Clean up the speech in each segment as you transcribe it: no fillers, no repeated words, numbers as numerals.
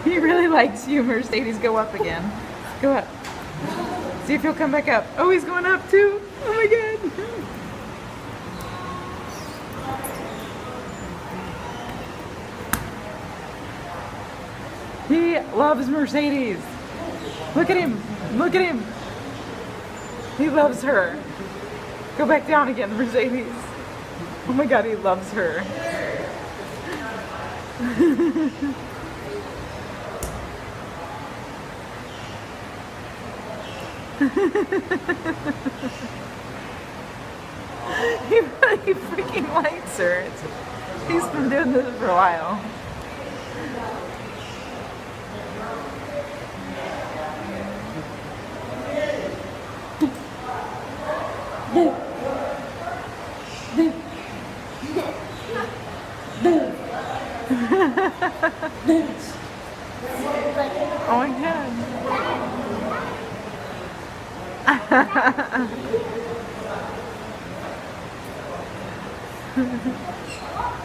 He really likes you, Mercedes. Go up again. Go up. See if he'll come back up. Oh, he's going up too. Oh my god. He loves Mercedes. Look at him. Look at him. He loves her. Go back down again, Mercedes. Oh my god, he loves her. He really freaking likes her. He's been doing this for a while. Oh my god.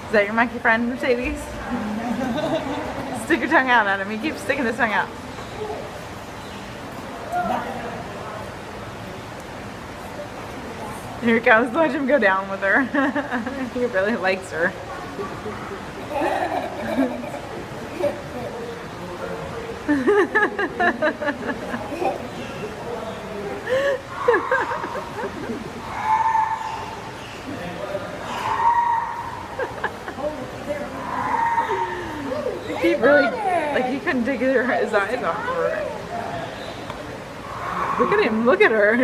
Is that your monkey friend, Mercedes? Stick your tongue out at him. He keeps sticking his tongue out. Here he goes. Watch him go down with her. He really likes her. He really, like, he couldn't take his eyes off of her. Look at him. Look at her.